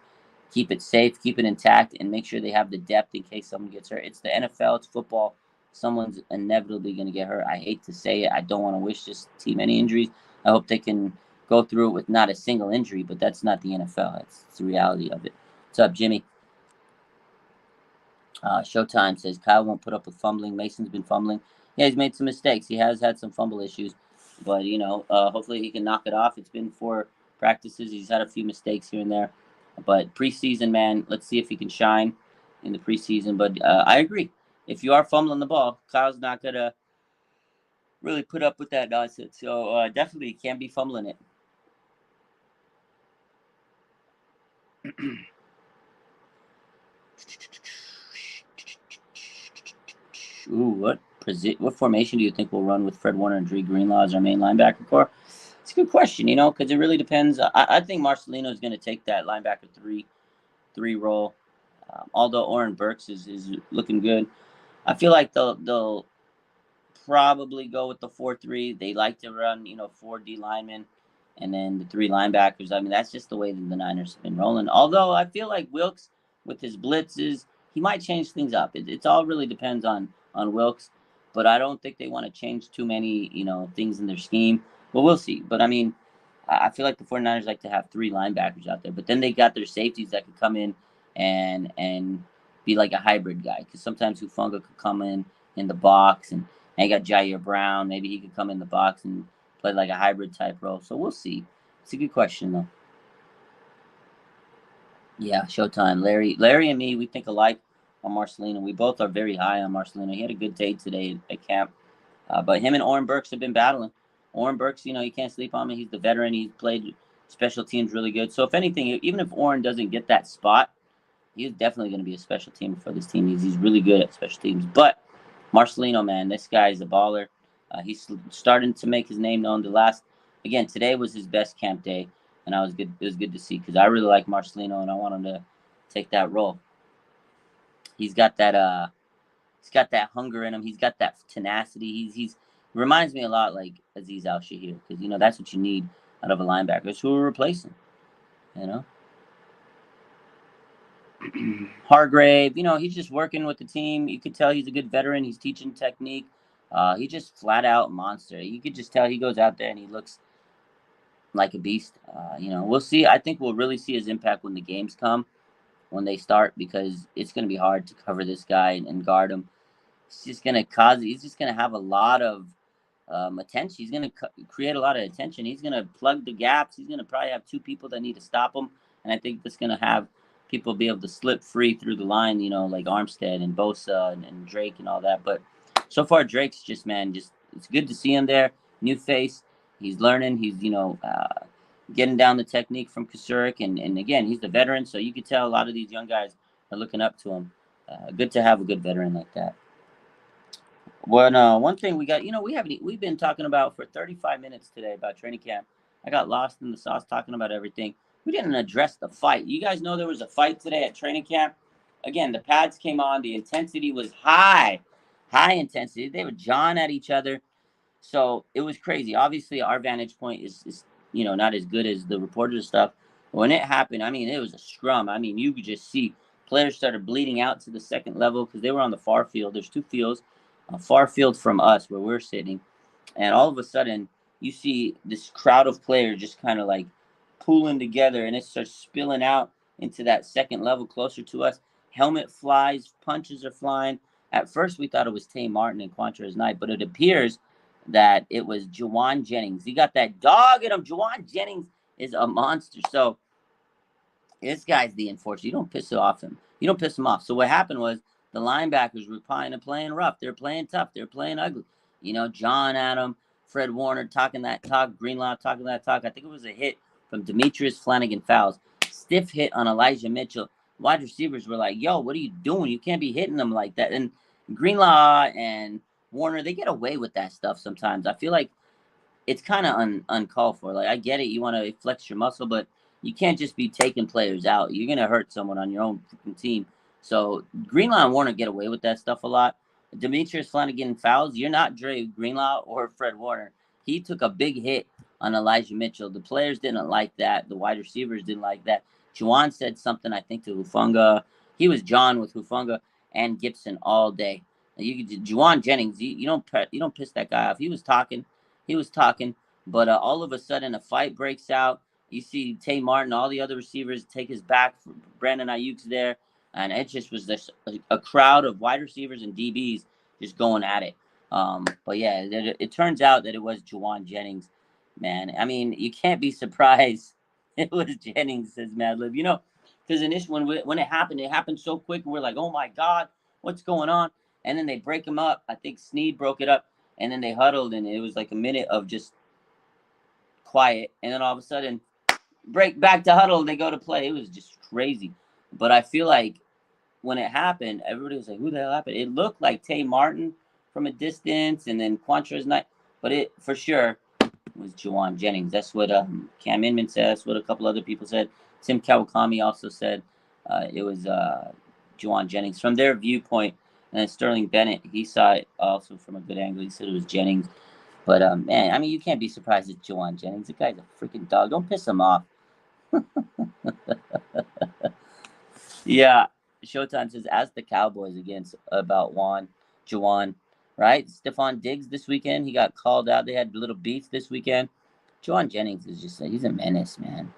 it safe, keep it intact, and make sure they have the depth in case someone gets hurt. It's the NFL, it's football. Someone's inevitably going to get hurt. I hate to say it. I don't want to wish this team any injuries. I hope they can go through it with not a single injury, but that's not the NFL. It's the reality of it. What's up, Jimmy? Showtime says Kyle won't put up with fumbling. Mason's been fumbling. Yeah, he's made some mistakes. He has had some fumble issues, but hopefully he can knock it off. It's been 4 practices. He's had a few mistakes here and there, but preseason, man, let's see if he can shine in the preseason. But I agree. If you are fumbling the ball, Kyle's not gonna really put up with that nonsense. So definitely can't be fumbling it. Ooh, what formation do you think will run with Fred Warner and Dre Greenlaw as our main linebacker core? It's a good question, because it really depends. I think Marcelino is going to take that linebacker three role. Although Oren Burks is looking good, I feel like they'll probably go with the 4-3. They like to run 4 D linemen and then the 3 linebackers. I mean, that's just the way that the Niners have been rolling. Although I feel like Wilkes with his blitzes, he might change things up. It all really depends on Wilkes, but I don't think they want to change too many things in their scheme. But we'll see. But I mean, I feel like the 49ers like to have 3 linebackers out there, but then they got their safeties that could come in and be like a hybrid guy, because sometimes Hufanga could come in the box, and you got Jair Brown. Maybe he could come in the box and play like a hybrid type role. So we'll see. It's a good question though. Yeah, Showtime. Larry and me, we think alike on Marcelino. We both are very high on Marcelino. He had a good day today at camp. But him and Oren Burks have been battling. Oren Burks, you can't sleep on him. He's the veteran. He's played special teams really good. So if anything, even if Oren doesn't get that spot, he's definitely going to be a special teamer for this team. He's really good at special teams. But Marcelino, man, this guy is a baller. He's starting to make his name known. Today was his best camp day, and it was good to see, because I really like Marcelino and I want him to take that role. He's got that hunger in him. He's got that tenacity. He's reminds me a lot like Azeez Al-Shaair, because that's what you need out of a linebacker. It's who we're replacing, Hargrave, he's just working with the team. You could tell he's a good veteran. He's teaching technique. He's just flat out monster. You could just tell he goes out there and he looks like a beast. We'll see. I think we'll really see his impact when the games come, when they start, because it's going to be hard to cover this guy and guard him. He's just going to have a lot of attention. He's going to create a lot of attention. He's going to plug the gaps. He's going to probably have 2 people that need to stop him. And I think that's going to have people be able to slip free through the line, like Armstead and Bosa and Drake and all that. But so far, Drake's it's good to see him there. New face. He's learning. He's, getting down the technique from Kasurik. And again, he's the veteran, so you could tell a lot of these young guys are looking up to him. Good to have a good veteran like that. One thing we got, we've been talking about for 35 minutes today about training camp. I got lost in the sauce talking about everything. We didn't address the fight. You guys know there was a fight today at training camp. Again, the pads came on. The intensity was high intensity. They were jawing at each other. So it was crazy. Obviously, our vantage point is not as good as the reporters stuff. When it happened, I mean, it was a scrum. I mean, you could just see players started bleeding out to the second level because they were on the far field. There's two fields, a far field from us where we're sitting, and all of a sudden you see this crowd of players just kind of like pooling together, and it starts spilling out into that second level closer to us. Helmet flies, punches are flying. At first, we thought it was Tay Martin and Quantrez Knight, but it appears that it was Juwan Jennings. He got that dog in him. Juwan Jennings is a monster. So this guy's the enforcer. You don't piss off him. You don't piss him off. So what happened was the linebackers were kind of playing rough. They're playing tough. They're playing ugly. John Adam, Fred Warner talking that talk, Greenlaw talking that talk. I think it was a hit from Demetrius Flanagan-Fowles. Stiff hit on Elijah Mitchell. Wide receivers were like, yo, what are you doing? You can't be hitting them like that. And Greenlaw and Warner, they get away with that stuff sometimes. I feel like it's kind of uncalled for. Like, I get it. You want to flex your muscle, but you can't just be taking players out. You're going to hurt someone on your own team. So Greenlaw and Warner get away with that stuff a lot. Demetrius Flanagan-Fowles, you're not Dre Greenlaw or Fred Warner. He took a big hit on Elijah Mitchell. The players didn't like that. The wide receivers didn't like that. Juwan said something, I think, to Hufanga. He was John with Hufanga and Gibson all day. Juwan Jennings, you don't piss that guy off. He was talking, but all of a sudden a fight breaks out. You see Tay Martin, all the other receivers take his back. Brandon Ayuk's there, and it just was this a crowd of wide receivers and DBs just going at it. But yeah, it turns out that it was Juwan Jennings. Man, I mean, you can't be surprised. It was Jennings, says Madlib. Because initially when it happened so quick, and we're like, oh my God, what's going on? And then they break him up. I think Snead broke it up, and then they huddled, and it was like a minute of just quiet, and then all of a sudden, break back to huddle, and they go to play. It was just crazy. But I feel like when it happened, everybody was like, "Who the hell happened?" It looked like Tay Martin from a distance, and then Quantrez Knight, but it for sure was Juwan Jennings. That's what Cam Inman said. That's what a couple other people said. Tim Kawakami also said it was Juwan Jennings from their viewpoint. And then Sterling Bennett, he saw it also from a good angle. He said it was Jennings. But man, I mean, you can't be surprised at Juwan Jennings. The guy's a freaking dog. Don't piss him off. Yeah, Showtime says ask the Cowboys against about Juwan, right? Stephon Diggs this weekend, he got called out. They had a little beef this weekend. Juwan Jennings is just he's a menace, man.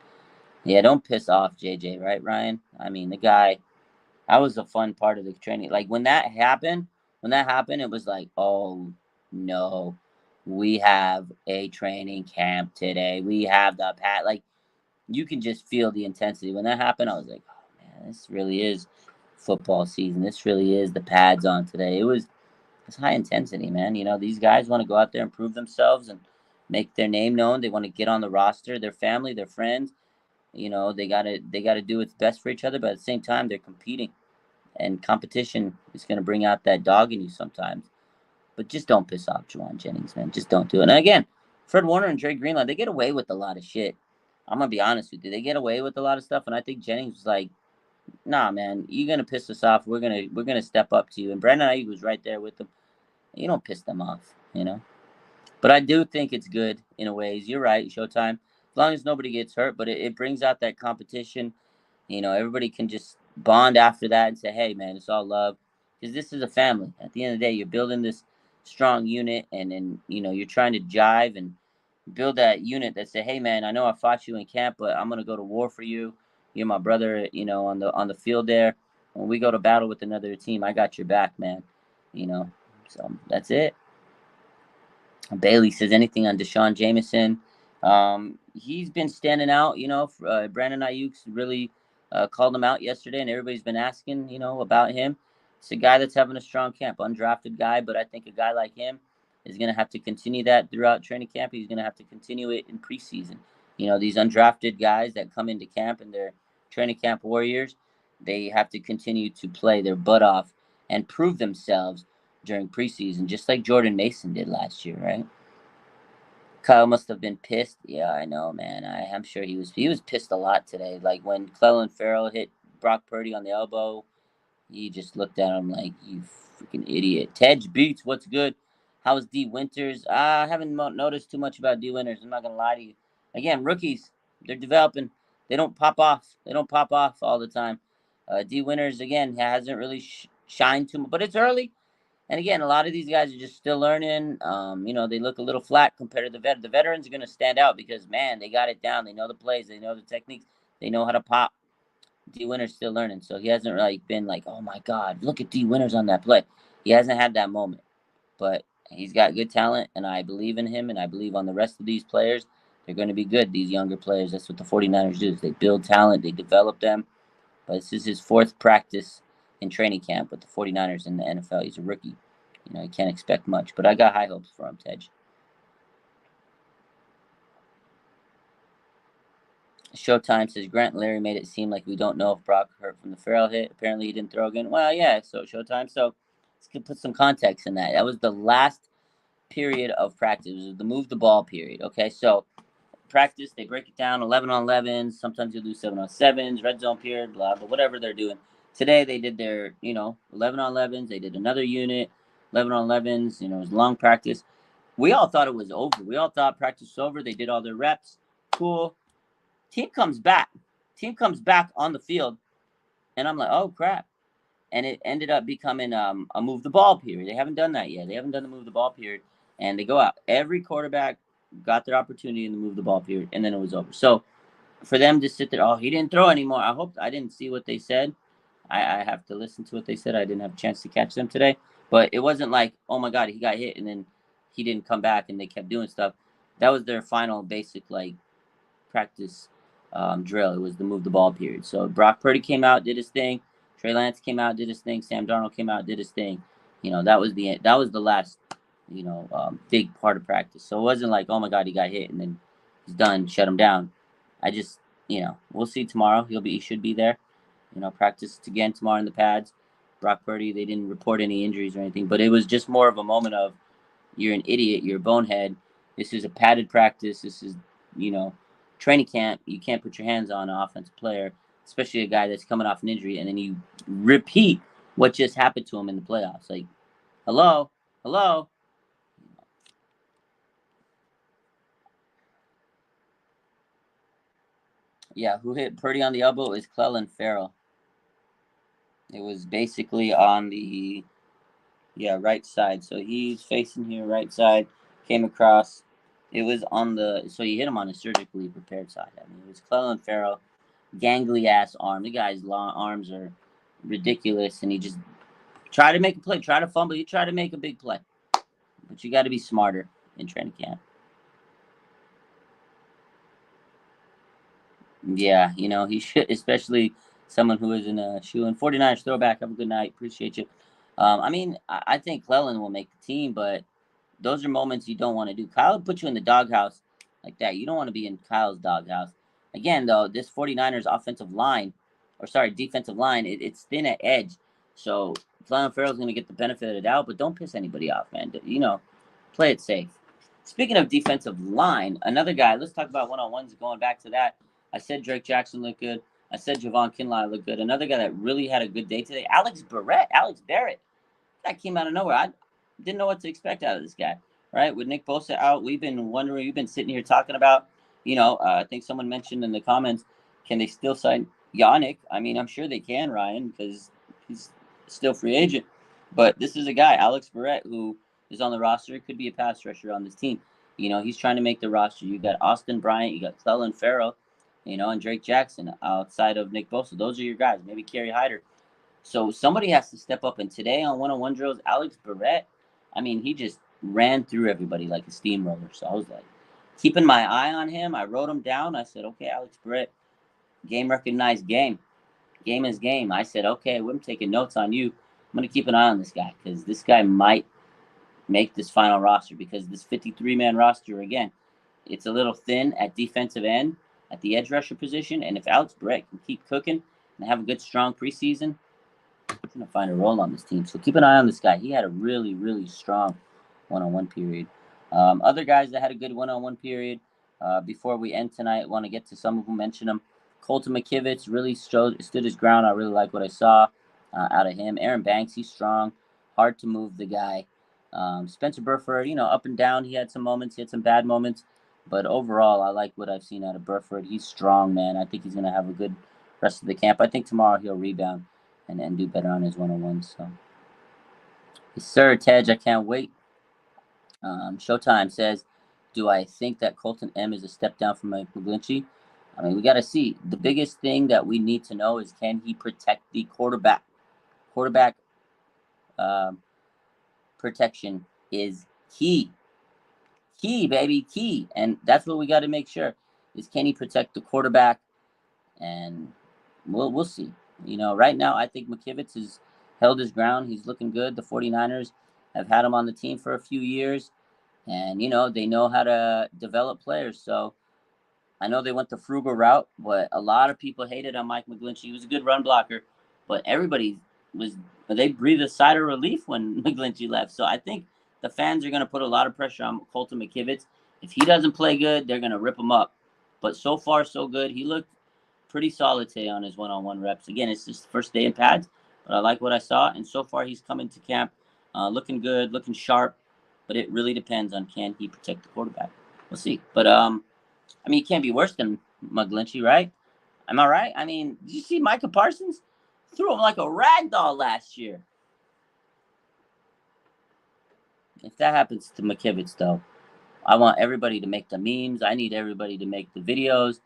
Yeah, don't piss off JJ, right, Ryan? I mean, the guy. That was a fun part of the training. Like when that happened, it was like, oh no, we have a training camp today. We have the pat. Like you can just feel the intensity. When that happened, I was like, oh man, this really is football season. This really is the pads on today. It's high intensity, man. These guys want to go out there and prove themselves and make their name known. They want to get on the roster, their family, their friends. They gotta do what's best for each other, but at the same time, they're competing, and competition is gonna bring out that dog in you sometimes. But just don't piss off Juwan Jennings, man. Just don't do it. And again, Fred Warner and Dre Greenlaw, they get away with a lot of shit. I'm gonna be honest with you. They get away with a lot of stuff, and I think Jennings was like, "Nah, man, you're gonna piss us off. We're gonna step up to you." And Brandon Ayuk was right there with them. You don't piss them off. But I do think it's good in a ways. You're right, Showtime. As long as nobody gets hurt, but it brings out that competition. Everybody can just bond after that and say, "Hey, man, it's all love," because this is a family. At the end of the day, you're building this strong unit, and then you're trying to jive and build that unit that say, "Hey, man, I know I fought you in camp, but I'm gonna go to war for you. You're my brother. On the field there. When we go to battle with another team, I got your back, man. You know." So that's it. Bailey says anything on Deshaun Jameson. He's been standing out. Brandon Ayuk's really called him out yesterday, and everybody's been asking, about him. It's a guy that's having a strong camp, undrafted guy, but I think a guy like him is going to have to continue that throughout training camp. He's going to have to continue it in preseason. these undrafted guys that come into camp and they're training camp warriors, they have to continue to play their butt off and prove themselves during preseason, just like Jordan Mason did last year, right? Kyle must have been pissed. Yeah, I know, man. I'm sure he was pissed a lot today. Like when Clelin Ferrell hit Brock Purdy on the elbow, he just looked at him like, you freaking idiot. Tej Beats, what's good? How is D Winters? I haven't noticed too much about D Winters. I'm not gonna lie to you. Again, rookies, they're developing. They don't pop off. They don't pop off all the time. D Winters again hasn't really shined too much, but it's early. And again, a lot of these guys are just still learning. They look a little flat compared to the vet. The veterans are going to stand out because, man, they got it down. They know the plays. They know the techniques. They know how to pop. D Winter's still learning, so he hasn't like been like, oh my God, look at D Winters on that play. He hasn't had that moment, but he's got good talent, and I believe in him, and I believe on the rest of these players. They're going to be good. These younger players. That's what the 49ers do. Is they build talent. They develop them. But this is his fourth practice in training camp with the 49ers in the NFL. He's a rookie. You can't expect much, but I got high hopes for him, Tej. Showtime says Grant and Larry made it seem like we don't know if Brock hurt from the Farrell hit. Apparently he didn't throw again. Well, yeah, so Showtime. So let's put some context in that. That was the last period of practice. It was the move the ball period. Okay, so practice, they break it down 11 on 11s. Sometimes you do 7 on 7s, red zone period, blah, blah, whatever they're doing. Today they did their, 11 on 11s. They did another unit, 11 on 11s. It was long practice. We all thought it was over. We all thought practice was over. They did all their reps. Cool. Team comes back. Team comes back on the field, and I'm like, oh crap! And it ended up becoming a move the ball period. They haven't done that yet. They haven't done the move the ball period, and they go out. Every quarterback got their opportunity in the move the ball period, and then it was over. So for them to sit there, oh, he didn't throw anymore. I didn't see what they said. I have to listen to what they said. I didn't have a chance to catch them today, but it wasn't like, oh my God, he got hit and then he didn't come back and they kept doing stuff. That was their final basic practice drill. It was the move the ball period. So Brock Purdy came out, did his thing. Trey Lance came out, did his thing. Sam Darnold came out, did his thing. That was the last, big part of practice. So it wasn't like, oh my God, he got hit and then he's done, shut him down. I just, we'll see tomorrow. He should be there. Practice again tomorrow in the pads. Brock Purdy, they didn't report any injuries or anything, but it was just more of a moment of, you're an idiot, you're a bonehead. This is a padded practice. This is, training camp. You can't put your hands on an offensive player, especially a guy that's coming off an injury, and then you repeat what just happened to him in the playoffs. Like, hello. Yeah, who hit Purdy on the elbow is Clelin Ferrell. It was basically on the right side. So he's facing here, right side, came across. It was so he hit him on the surgically prepared side. I mean, it was Clelin Ferrell, gangly ass arm. The guy's long arms are ridiculous, and he just tried to make a play, try to fumble. You try to make a big play, but you got to be smarter in training camp. Yeah, he should, especially someone who is in a shoe. And 49ers throwback. Have a good night. Appreciate you. I think Clelin will make the team, but those are moments you don't want to do. Kyle would put you in the doghouse like that. You don't want to be in Kyle's doghouse. Again, though, this 49ers defensive line, it's thin at edge. So Clelin Ferrell's going to get the benefit of the doubt, but don't piss anybody off, man. Play it safe. Speaking of defensive line, another guy, let's talk about one-on-ones, going back to that. I said Drake Jackson looked good. I said Javon Kinlaw looked good. Another guy that really had a good day today, Alex Barrett. That came out of nowhere. I didn't know what to expect out of this guy, right? With Nick Bosa out, we've been sitting here talking about, I think someone mentioned in the comments, can they still sign Yannick? I mean, I'm sure they can, Ryan, because he's still free agent. But this is a guy, Alex Barrett, who is on the roster. Could be a pass rusher on this team. He's trying to make the roster. You got Austin Bryant, you got Clelin Ferrell, and Drake Jackson outside of Nick Bosa. Those are your guys. Maybe Kerry Hyder. So somebody has to step up. And today on one-on-one drills, Alex Barrett, I mean, he just ran through everybody like a steamroller. So I was like, keeping my eye on him. I wrote him down. I said, okay, Alex Barrett, game recognized game. Game is game. I said, okay, I'm taking notes on you. I'm going to keep an eye on this guy because this guy might make this final roster because this 53-man roster, again, it's a little thin at defensive end at the edge rusher position. And if Alex Brett can keep cooking and have a good, strong preseason, he's going to find a role on this team. So keep an eye on this guy. He had a really, really strong one-on-one period. Other guys that had a good one-on-one period, before we end tonight, want to get to some of them, mention them. Colton McKivitz really stood his ground. I really like what I saw out of him. Aaron Banks, he's strong. Hard to move the guy. Spencer Burford, up and down. He had some moments. He had some bad moments. But overall, I like what I've seen out of Burford. He's strong, man. I think he's going to have a good rest of the camp. I think tomorrow he'll rebound and do better on his one-on-ones. So, yes, sir, Tej, I can't wait. Showtime says, do I think that Colton M is a step down from Mike McGlinchey? I mean, we got to see. The biggest thing that we need to know is, can he protect the quarterback? Quarterback protection is key. Key, baby, key. And that's what we got to make sure is, can he protect the quarterback? And we'll see. Right now, I think McKivitz has held his ground. He's looking good. The 49ers have had him on the team for a few years. And, they know how to develop players. So I know they went the frugal route, but a lot of people hated on Mike McGlinchey. He was a good run blocker, but they breathed a sigh of relief when McGlinchey left. So I think the fans are going to put a lot of pressure on Colton McKivitz. If he doesn't play good, they're going to rip him up. But so far, so good. He looked pretty solid today on his one-on-one reps. Again, it's just the first day in pads, but I like what I saw. And so far, he's come into camp looking good, looking sharp. But it really depends on, can he protect the quarterback. We'll see. But, he can't be worse than McGlinchey, right? Am I right? Did you see Micah Parsons? Threw him like a rag doll last year. If that happens to McKivitz, though, I want everybody to make the memes. I need everybody to make the videos.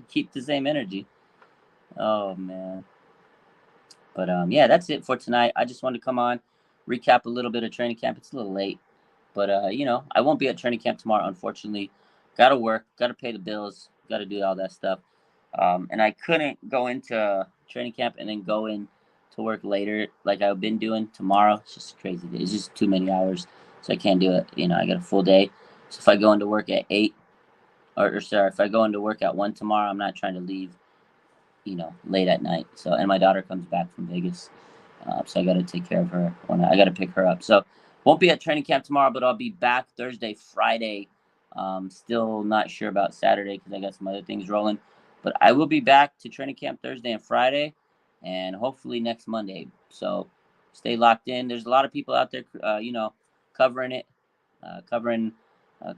Keep the same energy. Oh, man. But, yeah, that's it for tonight. I just wanted to come on, recap a little bit of training camp. It's a little late. But, I won't be at training camp tomorrow, unfortunately. Got to work. Got to pay the bills. Got to do all that stuff. And I couldn't go into training camp and then go in to work later like I've been doing tomorrow. It's just a crazy day. It's just too many hours. So I can't do it. I got a full day. So if I go into work at 8, if I go into work at 1 tomorrow, I'm not trying to leave, late at night. So, and my daughter comes back from Vegas. So I got to take care of her. I got to pick her up. So won't be at training camp tomorrow, but I'll be back Thursday, Friday. Still not sure about Saturday because I got some other things rolling. But I will be back to training camp Thursday and Friday, and hopefully next Monday. So stay locked in. There's a lot of people out there, covering it, covering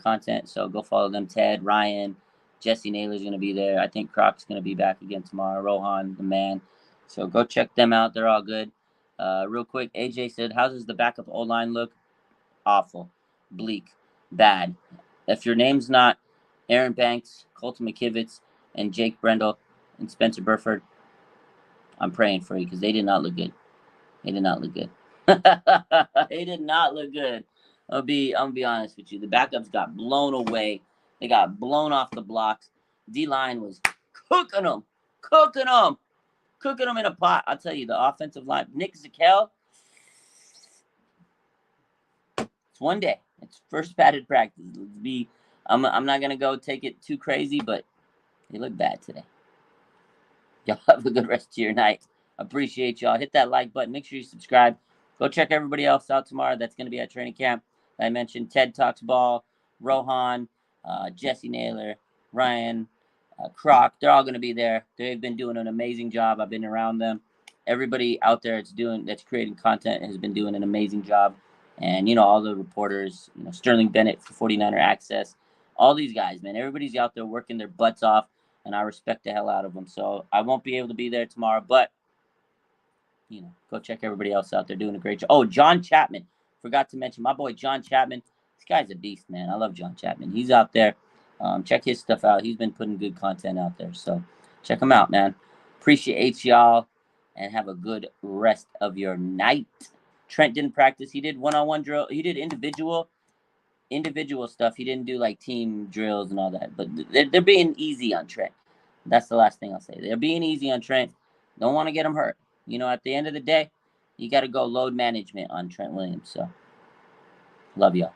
content. So go follow them. Ted, Ryan, Jesse Naylor's going to be there. I think Croc's going to be back again tomorrow. Rohan, the man. So go check them out. They're all good. Real quick, AJ said, how does the backup O-line look? Awful. Bleak. Bad. If your name's not Aaron Banks, Colton McKivitz, and Jake Brendel and Spencer Burford, I'm praying for you because they did not look good. They did not look good. They did not look good. I'm gonna be honest with you. The backups got blown away. They got blown off the blocks. D-line was cooking them in a pot. I'll tell you, the offensive line, Nick Zakel, it's one day. It's first padded practice. I'm not gonna go take it too crazy, but they look bad today. Y'all have a good rest of your night. Appreciate y'all. Hit that like button. Make sure you subscribe. Go check everybody else out tomorrow that's going to be at training camp. I mentioned Ted Talks Ball, Rohan, Jesse Naylor, Ryan, Croc. They're all going to be there. They've been doing an amazing job. I've been around them. Everybody out there that's creating content has been doing an amazing job. And, all the reporters, Sterling Bennett for 49er Access, all these guys, man. Everybody's out there working their butts off, and I respect the hell out of them. So I won't be able to be there tomorrow, but, go check everybody else out there doing a great job. Oh, John Chapman. Forgot to mention my boy John Chapman. This guy's a beast, man. I love John Chapman. He's out there. Check his stuff out. He's been putting good content out there. So check him out, man. Appreciate y'all, and have a good rest of your night. Trent didn't practice. He did one-on-one drill. He did individual stuff. He didn't do like team drills and all that. But they're being easy on Trent. That's the last thing I'll say. They're being easy on Trent. Don't want to get him hurt. At the end of the day, you got to go load management on Trent Williams. So love y'all.